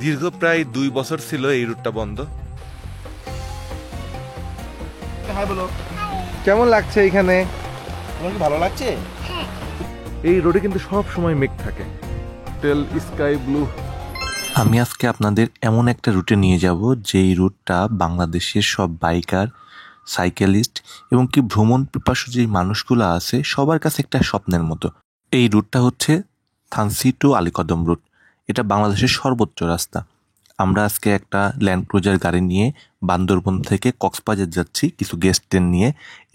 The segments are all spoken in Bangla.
দীর্ঘ প্রায় 2 বছর ছিল এই রুটটা বন্ধ। কেমন লাগছে এখানে? তোমার কি ভালো লাগছে? এই রোডে কিন্তু সব সময় মেঘ থাকে। Hotel sky blue. আমি আজকে আপনাদের এমন একটা রুটে নিয়ে যাব যেই রুটটা বাংলাদেশের সব বাইকার, সাইকেলিস্ট এবং কি ভ্রমণ পিপাসু যেই মানুষগুলো আছে সবার কাছে একটা স্বপ্নের মতো। এই রুটটা হচ্ছে থানসি টু আলীকদম রুট। এটা বাংলাদেশের সর্বোচ্চ রাস্তা। আমরা আজকে একটা ল্যান্ড ক্রুজার গাড়ি নিয়ে বান্দরবন থেকে কক্সবাজার যাচ্ছি কিছু গেস্টদের নিয়ে।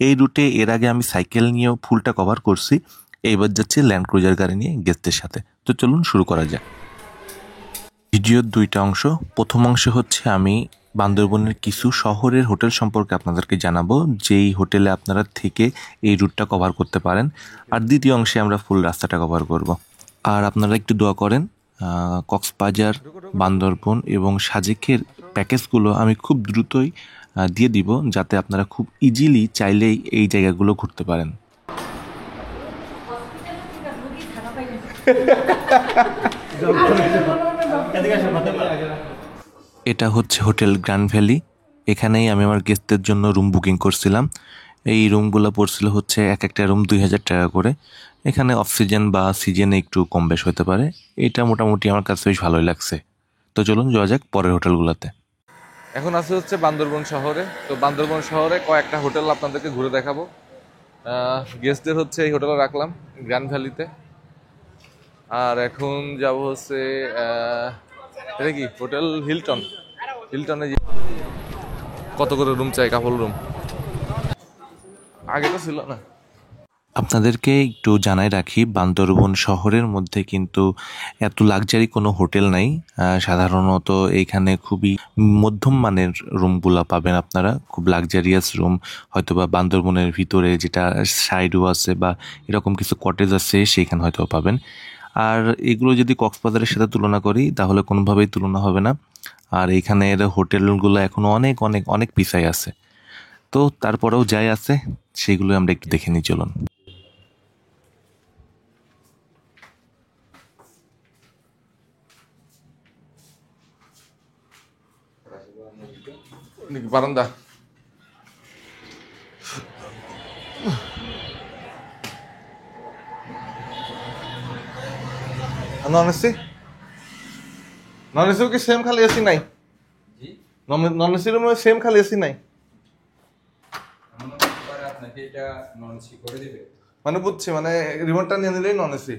এই রুটে এর আগে আমি সাইকেল নিয়েও ফুলটা কভার করছি। এইবার যাচ্ছি ল্যান্ড ক্রুজার গাড়ি নিয়ে গেস্টদের সাথে। তো চলুন শুরু করা যাক। ভিডিওর 2টা অংশ। প্রথম অংশ হচ্ছে আমি বান্দরবনের কিছু শহরের হোটেল সম্পর্কে আপনাদেরকে জানাবো, যেই হোটেলে আপনারা থেকে এই রুটটা কভার করতে পারেন। আর দ্বিতীয় অংশে আমরা ফুল রাস্তাটা কভার করব। আর আপনারা একটু দোয়া করেন, কক্সবাজার, বান্দরবন এবং সাজেকের প্যাকেজগুলো আমি খুব দ্রুতই দিয়ে দিব, যাতে আপনারা খুব ইজিলি চাইলেই এই জায়গাগুলো ঘুরতে পারেন। এটা হচ্ছে হোটেল গ্র্যান্ড ভ্যালি। এখানেই আমি আমার গেস্টদের জন্য রুম বুকিং করছিলাম। এই রুমগুলো পড়ছিল হচ্ছে এক একটা রুম 2000 টাকা করে। এখানে অফ সিজন বা সিজনে একটু কম বেশ হতে পারে। এটা মোটামুটি আমার কাছে বেশ ভালোই লাগছে। তো চলুন যাওয়া যাক পরের হোটেলগুলোতে। এখন আছে হচ্ছে বান্দরবন শহরে। তো বান্দরবন শহরে কয়েকটা হোটেল আপনাদেরকে ঘুরে দেখাবো। গেস্টদের হচ্ছে এই হোটেলে রাখলাম গ্র্যান্ড ভ্যালিতে। আর এখন যাব হচ্ছে এটা কি হোটেল হিলটন। হিলটনে কত করে রুম চাই? কাপল রুম আগে তো ছিল না। আপনাদেরকে একটু জানাই রাখি, বান্দরবন শহরের মধ্যে কিন্তু এত লাক্সারি কোনো হোটেল নাই। সাধারণত এইখানে খুবই মধ্যম মানের রুমগুলা পাবেন আপনারা। খুব লাক্সারিয়াস রুম হয়তো বা বান্দরবনের ভিতরে যেটা সাইডও আছে বা এরকম কিছু কটেজ আছে সেইখানে হয়তো পাবেন। আর এগুলো যদি কক্সবাজারের সাথে তুলনা করি তাহলে কোনোভাবেই তুলনা হবে না। আর এইখানের হোটেলগুলো এখনো অনেক অনেক অনেক পিছায় আছে। তো তারপরেও যাই আছে সেগুলো আমরা একটু দেখে নিই, চলুন। বারান্দা নন এসি। নন এসিও কি সেম খালি এসি নাই? নন এসি রুমে সেম খালি এসি নাই মানে বুঝছি, মানে রিমোটটা নিয়ে নিলেই non AC.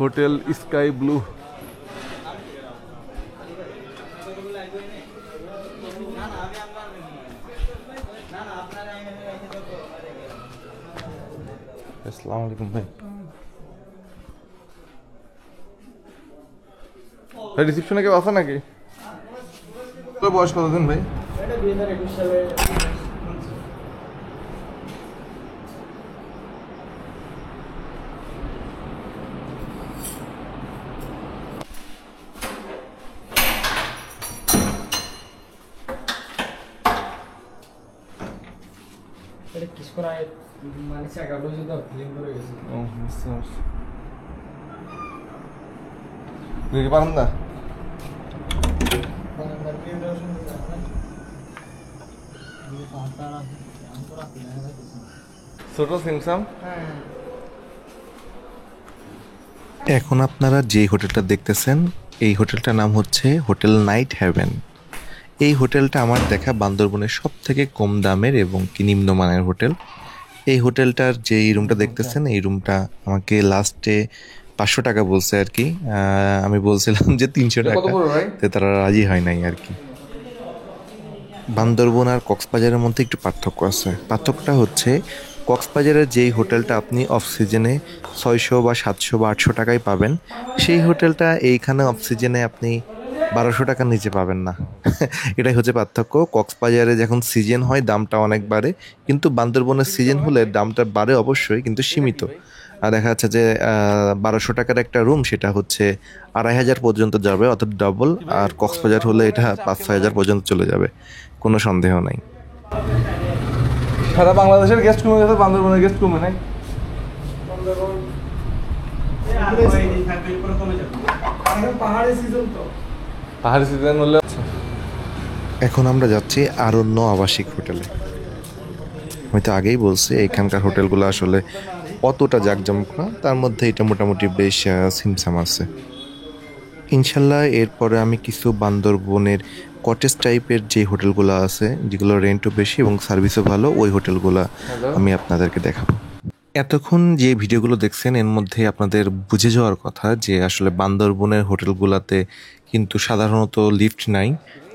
Hotel sky blue. আসসালামু আলাইকুম ভাই। ভাই রিসেপশনে কেউ আছে নাকি? বয়স কতদিন ভাই? বারান্দা ছোট সিমসাম। এখন আপনারা যে হোটেলটা দেখতেছেন এই হোটেলটার নাম হচ্ছে হোটেল নাইট হেভেন। এই হোটেলটা আমার দেখা বান্দরবনের সব থেকে কম দামের এবং কি নিম্নমানের হোটেল। এই হোটেলটার যে রুমটা দেখতেছেন এই রুমটা আমাকে লাস্টে 500 টাকা বলছে আর কি। আমি বলছিলাম যে 300 টাকা, তো তারা রাজি হয় নাই আর কি। বান্দরবন আর কক্সবাজারের মধ্যে একটু পার্থক্য আছে। পার্থক্যটা হচ্ছে কক্সবাজারের যেই হোটেলটা আপনি অফ সিজনে 600 বা 700 বা 800 টাকায় পাবেন, সেই হোটেলটা এইখানে অফ সিজনে আপনি 1200 টাকার নিচে পাবেন না। এটাই হচ্ছে পার্থক্য। কক্সবাজারে যখন সিজন হয় দামটা অনেক বাড়ে, কিন্তু বান্দরবনের সিজন হলে দামটা বাড়ে অবশ্যই, কিন্তু সীমিত। আর দেখা যাচ্ছে যে 1200 টাকার একটা রুম সেটা হচ্ছে 2500 পর্যন্ত যাবে, অর্থাৎ ডবল। আর কক্সবাজার হলে এটা 5-6 হাজার পর্যন্ত চলে যাবে, কোনো সন্দেহ নাই। সারা বাংলাদেশের গেস্ট কমে গেছে, বান্দরবনের গেস্ট কমে নাই। পাহাড়ি সিজন হলে এখন আমরা যাচ্ছি আরণ্য আবাসিক হোটেলে। আমি তো আগেই বলছি এখানকার হোটেলগুলো আসলে অতটা জাঁকজমক না, তার মধ্যে এটা মোটামুটি বেশ সিমসাম আছে। ইনশাল্লাহ এরপরে আমি কিছু বান্দরবনের কটেজ টাইপের যে হোটেলগুলো আছে, যেগুলো রেন্টও বেশি এবং সার্ভিসও ভালো, ওই হোটেলগুলো আমি আপনাদেরকে দেখাবো। এতক্ষণ যে ভিডিওগুলো দেখছেন এর মধ্যে আপনাদের বুঝে যাওয়ার কথা যে আসলে বান্দরবনের হোটেলগুলোতে কিন্তু সাধারণত লিফট নাই।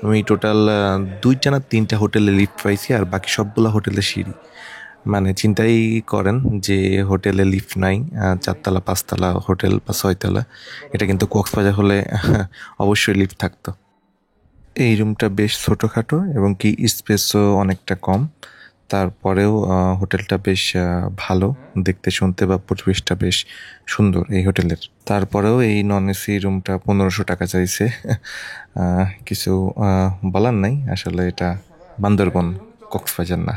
আমি টোটাল 2টা না 3টা হোটেলে লিফট পাইছি, আর বাকি সবগুলো হোটেলে সিঁড়ি। মানে চিন্তাই করেন যে হোটেলে লিফট নাই, 4তলা 5তলা হোটেল বা 6তলা। এটা কিন্তু কক্সবাজার হলে অবশ্যই লিফট থাকতো। এই রুমটা বেশ ছোটোখাটো এবং কি স্পেসও অনেকটা কম। তারপরেও হোটেলটা বেশ ভালো দেখতে শুনতে, বা পরিবেশটা বেশ সুন্দর এই হোটেলের। তারপরেও এই নন এসি রুমটা 1500 টাকা চাইছে। কিছু বলার নাই, আসলে এটা বান্দরবন, কক্সবাজার না।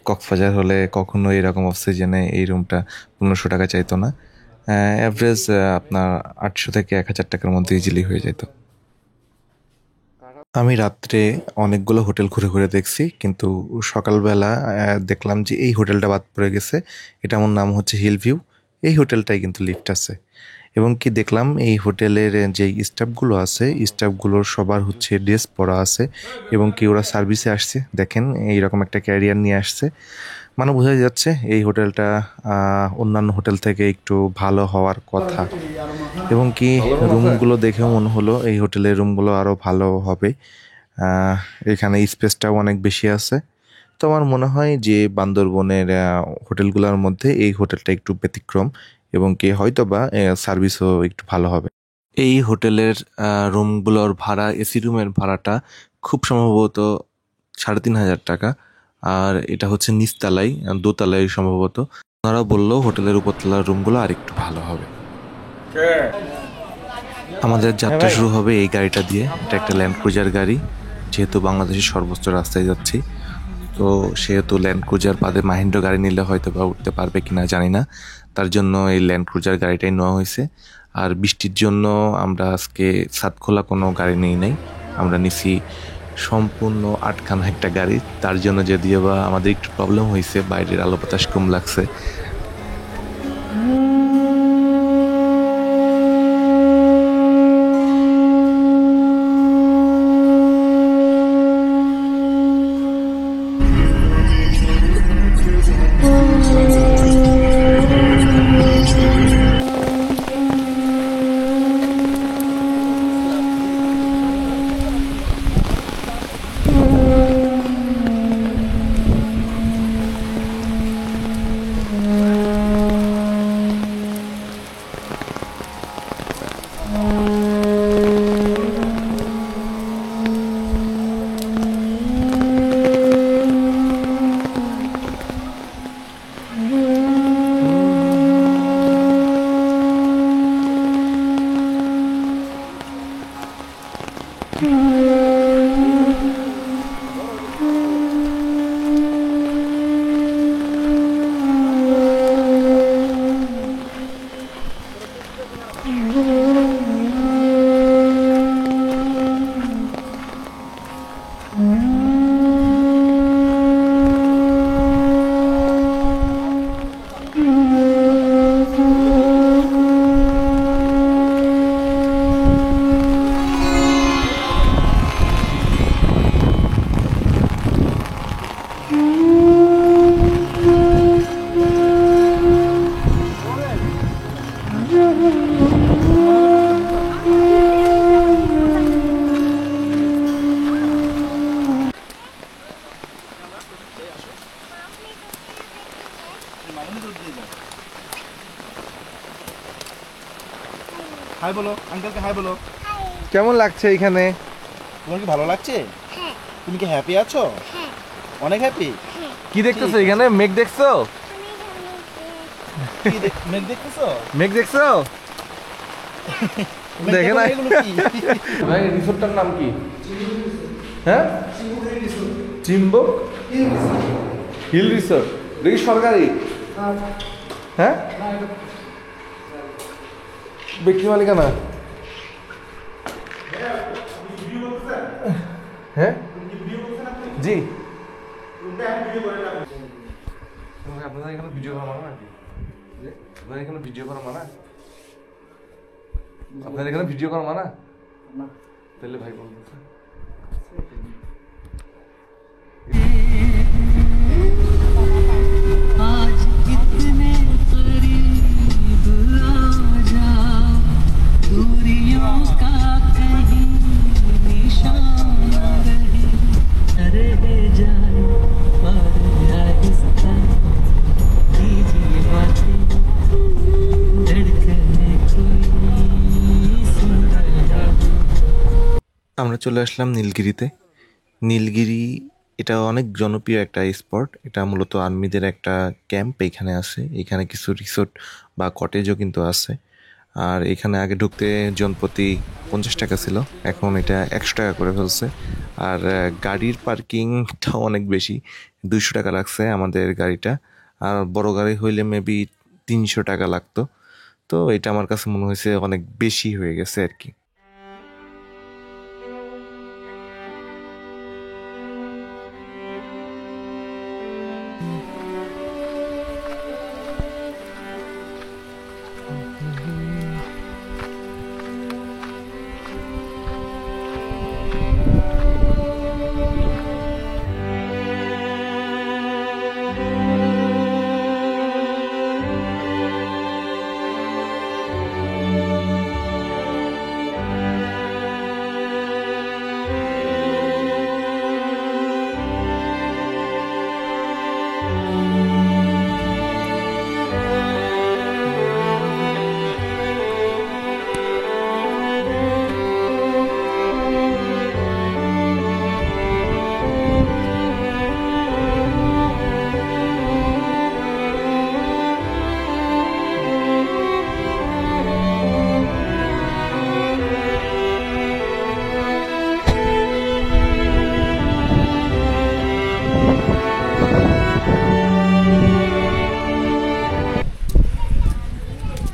কক্সবাজার হলে কখনো এরকম অক্সিজেনে এই রুমটা 1500 টাকা চাইতো না। অ্যাভারেজ আপনার 800 থেকে 1000 টাকার মধ্যে ইজিলি হয়ে যেত। আমি রাত্রে অনেকগুলো হোটেল ঘুরে ঘুরে দেখছি, কিন্তু সকালবেলা দেখলাম যে এই হোটেলটা বাদ পড়ে গেছে। এটা আমার নাম হচ্ছে হিল ভিউ। এই হোটেলটাই কিন্তু লিফট আছে, এবং কি দেখলাম এই হোটেলের যে স্টাফগুলো আছে, স্টাফগুলোর সবার হচ্ছে ড্রেস পরা আছে, এবং কি ওরা সার্ভিসে আসছে। দেখেন এইরকম একটা ক্যারিয়ার নিয়ে আসছে, মানে বোঝা যাচ্ছে এই হোটেলটা অন্যান্য হোটেল থেকে একটু ভালো হওয়ার কথা। এবং কি রুমগুলো দেখেও মনে হলো এই হোটেলের রুমগুলো আরও ভালো হবে। এখানে স্পেসটাও অনেক বেশি আছে। তো আমার মনে হয় যে বান্দরবনের হোটেলগুলোর মধ্যে এই হোটেলটা একটু ব্যতিক্রম, এবং কি হয়তো বা সার্ভিসও একটু ভালো হবে। এই হোটেলের রুমগুলোর ভাড়া, এসি রুমের ভাড়াটা খুব সম্ভবত 3500 টাকা। আর এটা হচ্ছে নিচতলায়, দোতলায় সম্ভবত। ওনারা বললো হোটেলের উপরতলার রুমগুলো আর একটু ভালো হবে। আমাদের যাত্রা শুরু হবে এই গাড়িটা দিয়ে। এটা একটা ল্যান্ড ক্রুজার গাড়ি। যেহেতু বাংলাদেশের সর্বোচ্চ রাস্তায় যাচ্ছি, তো সেহেতু ল্যান্ড ক্রুজার বাদে মাহিন্দ্রা গাড়ি নিলে হয়তো বা উঠতে পারবে কিনা জানি না, তার জন্য এই ল্যান্ড ক্রুজার গাড়িটাই নেওয়া হয়েছে। আর বৃষ্টির জন্য আমরা আজকে ছাদখোলা কোনো গাড়ি নিই নাই, আমরা নিছি সম্পূর্ণ আটখানা একটা গাড়ি। তার জন্য যদিও বা আমাদের একটু প্রবলেম হয়েছে, বাইরের আলো বাতাস কম লাগছে। হাই বলো, আঙ্কেলকে হাই বলো। কেমন লাগছে এখানে? তোমার কি ভালো লাগছে? তুমি কি হ্যাপি আছো? অনেক হ্যাপি। কি দেখতেছো এখানে? মেঘ দেখছো? মেঘ দেখতেছো? মেঘ দেখছো? দেখে না। ভাই রিসোর্টটার নাম কি? হ্যাঁ, চিম্বুক হিল রিসোর্ট দেখি সরকারি, হ্যাঁ ব্যক্তি মালিকানা, হ্যাঁ জি আপনাদের এখানে ভিডিও করা মানা নাকি? আপনাদের এখানে ভিডিও করা মানা? আপনাদের এখানে ভিডিও করা মানা? তাহলে ভাই বলতেছে आज कितने करीब आ जाओ, दूरियों का कहीं निशान रहे जाए, पर आहिस्ता कीजिए बातें, धड़कने कोई सुन रहा हो। আমরা চলে আসলাম নীলগিরিতে। নীলগিরি এটা অনেক জনপ্রিয় একটা স্পট। এটা মূলত আর্মিদের একটা ক্যাম্প এখানে আছে। এখানে কিছু রিসোর্ট বা কটেজও কিন্তু আছে। আর এখানে আগে ঢুকতে জনপ্রতি 50 টাকা ছিল, এখন এটা 100 টাকা করে ফেলছে। আর গাড়ির পার্কিংটাও অনেক বেশি, 200 টাকা লাগছে আমাদের গাড়িটা। আর বড় গাড়ি হইলে মেবি 300 টাকা লাগতো। তো এটা আমার কাছে মনে হয়েছে অনেক বেশি হয়ে গেছে আর কি।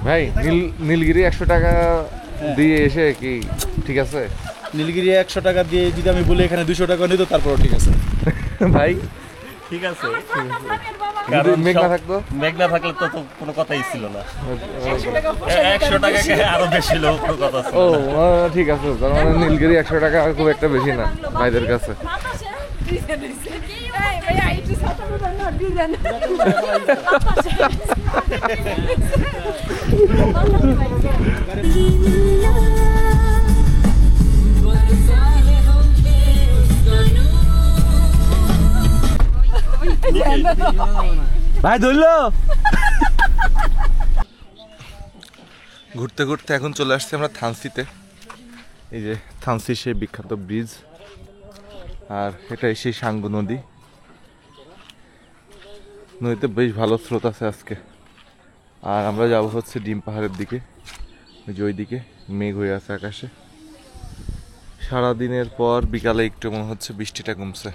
ভাই নীলগিরি 100 টাকা দিয়ে এসে কি ঠিক আছে? নীলগিরি 100 টাকা দিয়ে যদি আমি বলি এখানে 200 টাকা নিত তারপরও ঠিক আছে ভাই ঠিক আছে, যদি মেঘ না থাকতো? মেঘ না থাকলে তো কোনো কথাই ছিল না। 100 টাকাকে আরো বেশি লোক কথা ছিল। ও ঠিক আছে, তার মানে নীলগিরি 100 টাকা খুব একটা বেশি না ভাইদের কাছে। ভাই ধরলো। ঘুরতে ঘুরতে এখন চলে আসছি আমরা থানসিতে। এই যে থানসি সেই বিখ্যাত ব্রিজ, আর এটাই সেই সাঙ্গু নদী। নদীতে বেশ ভালো স্রোত আছে আজকে। আর আমরা যাবো হচ্ছে ডিম পাহাড়ের দিকে, ওই যে ওই দিকে মেঘ হয়ে আছে আকাশে। সারাদিনের পর বিকালে একটু মনে হচ্ছে বৃষ্টিটা কমছে।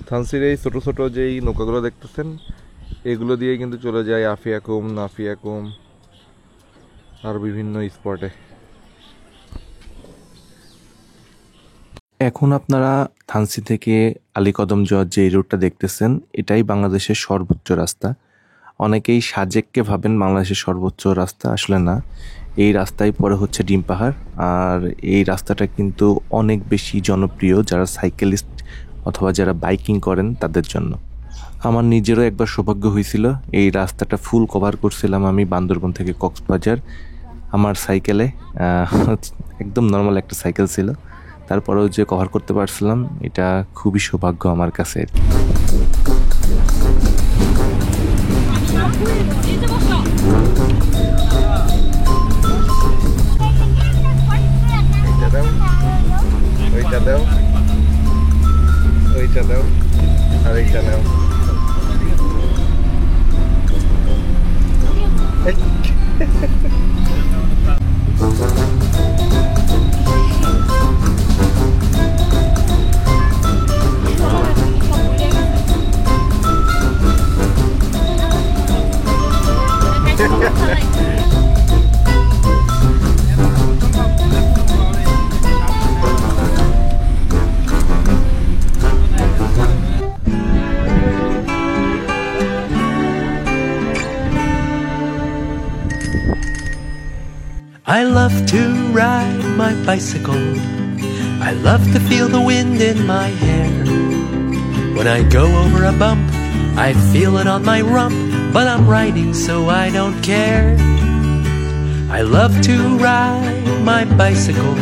থানসির এই ছোট ছোট যেই নৌকাগুলো দেখতেছেন, এগুলো দিয়ে কিন্তু চলে যায় আফিয়াকুম, নাফিয়াকুম আর বিভিন্ন স্পটে। এখন আপনারা থানসি থেকে আলীকদম যাওয়ার যে রুটটা দেখতেছেন, এটাই বাংলাদেশের সর্বোচ্চ রাস্তা। অনেকেই সাজেককে ভাবেন বাংলাদেশের সর্বোচ্চ রাস্তা, আসলে না। এই রাস্তায় পরে হচ্ছে ডিম পাহাড়। আর এই রাস্তাটা কিন্তু অনেক বেশি জনপ্রিয় যারা সাইকেলিস্ট অথবা যারা বাইকিং করেন তাদের জন্য। আমার নিজেরও একবার সৌভাগ্য হয়েছিল, এই রাস্তাটা ফুল কভার করছিলাম আমি বান্দরবন থেকে কক্সবাজার আমার সাইকেলে। একদম নর্মাল একটা সাইকেল ছিল, তারপরেও যে কভার করতে পারছিলাম, এটা খুবই সৌভাগ্য আমার কাছে। ওইটা দাও, ওইটা দাও, আর এইটা নাও। I love to ride my bicycle. I love to feel the wind in my hair. When I go over a bump, I feel it on my rump, but I'm riding so I don't care. I love to ride my bicycle.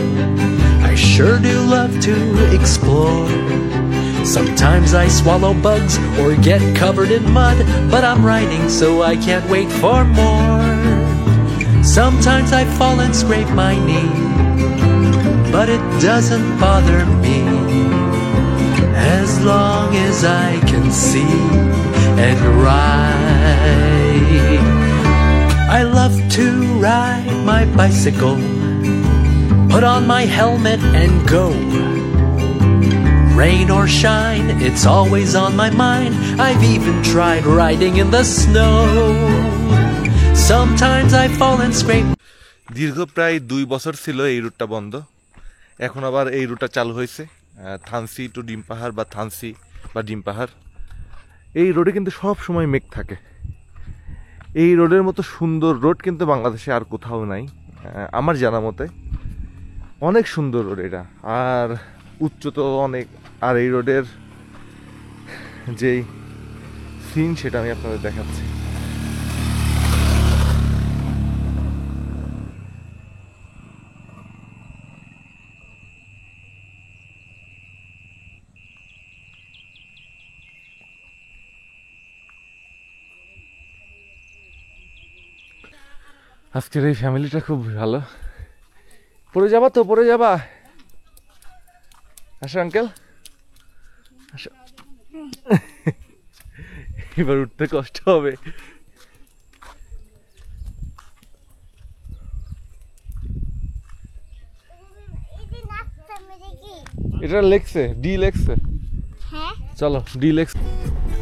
I sure do love to explore. Sometimes I swallow bugs or get covered in mud, but I'm riding so I can't wait for more. Sometimes I fall and scrape my knee, but it doesn't bother me, as long as I can see and ride. I love to ride my bicycle, put on my helmet and go. Rain or shine, it's always on my mind. I've even tried riding in the snow. Sometimes I fall and scrape. দীর্ঘ প্রায় 2 বছর ছিল এই রুটটা বন্ধ, এখন আবার এই রুটটা চালু হয়েছে, থানসি টু ডিম পাহাড় বা থানসি বা ডিম পাহাড়। এই রোডে কিন্তু সব সময় মেঘ থাকে। এই রোডের মতো সুন্দর রোড কিন্তু বাংলাদেশে আর কোথাও নাই আমার জানা মতে। অনেক সুন্দর রোড এটা, আর উচ্চতা অনেক। আর এই রোডের যেই সিন সেটা আমি আপনাদের দেখাচ্ছি। আজকের এই ফ্যামিলিটা খুব ভালো। পড়ে যাবা তো, পড়ে যাবা। আসো আঙ্কেল, আসো। এবার উঠতে কষ্ট হবে। এটা লেখছে ডি লেখছে, চলো ডি লেখছে।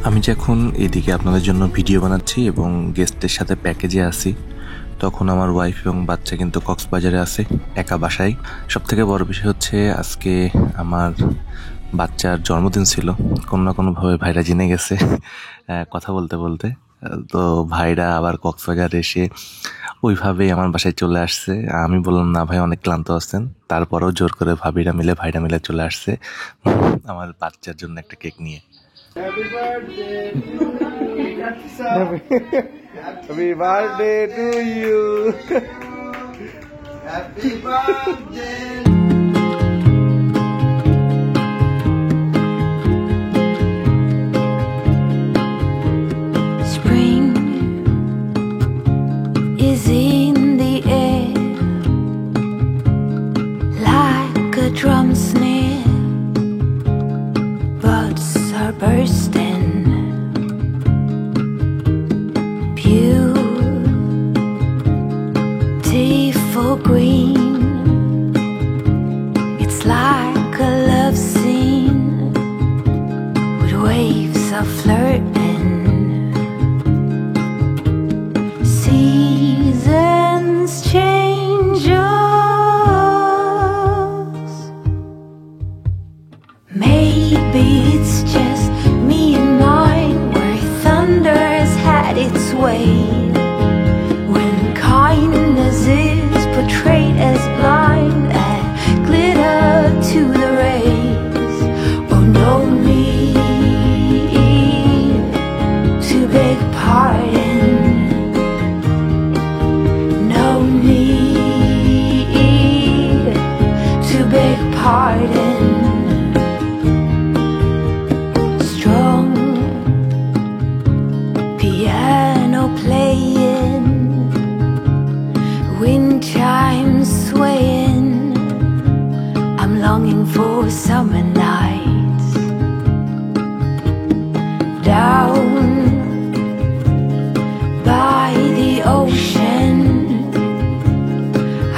আমি যখন এদিকে আপনাদের জন্য ভিডিও বানাচ্ছি এবং গেস্টের সাথে প্যাকেজে আছি, তখন আমার ওয়াইফ এবং বাচ্চা কিন্তু কক্সবাজারে আছে একা বাসায়। সব থেকে বড় বিষয় হচ্ছে আজকে আমার বাচ্চার জন্মদিন ছিল। কোনো না কোনোভাবে ভাইরা জেনে গেছে কথা বলতে বলতে, তো ভাইরা আবার কক্সবাজার এসে ওইভাবেই আমার বাসায় চলে আসছে। আমি বললাম না ভাই, অনেক ক্লান্ত আছেন, তারপরেও জোর করে ভাইরা মিলে চলে আসছে আমার বাচ্চার জন্য একটা কেক নিয়ে। Happy birthday to you. Happy birthday. Spring is in the air, like a drum snare. Buds are bursting. Beautiful green. It's like a love scene with waves of flirting. Seasons change us. Maybe it's just me and mine, where thunder has had its way. When kindness is portrayed as blind and glitter to the rays. Oh, no need to beg pardon. No need to beg pardon. Strong piano playing, wind chimes swaying. I'm longing for summer nights down by the ocean.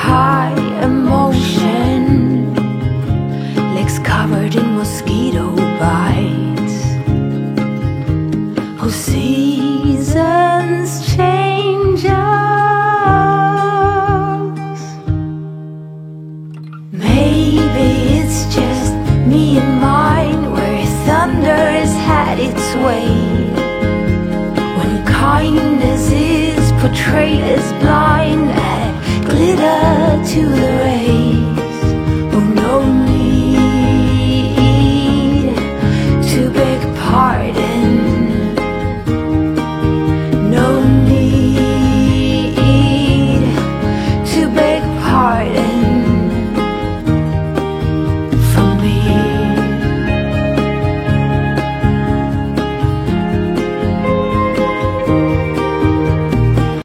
High emotion, legs covered in mosquito bites. Oh, seasons change us. Maybe it's just me and mine, where thunder has had its way. When kindness is portrayed as blind and glitter to the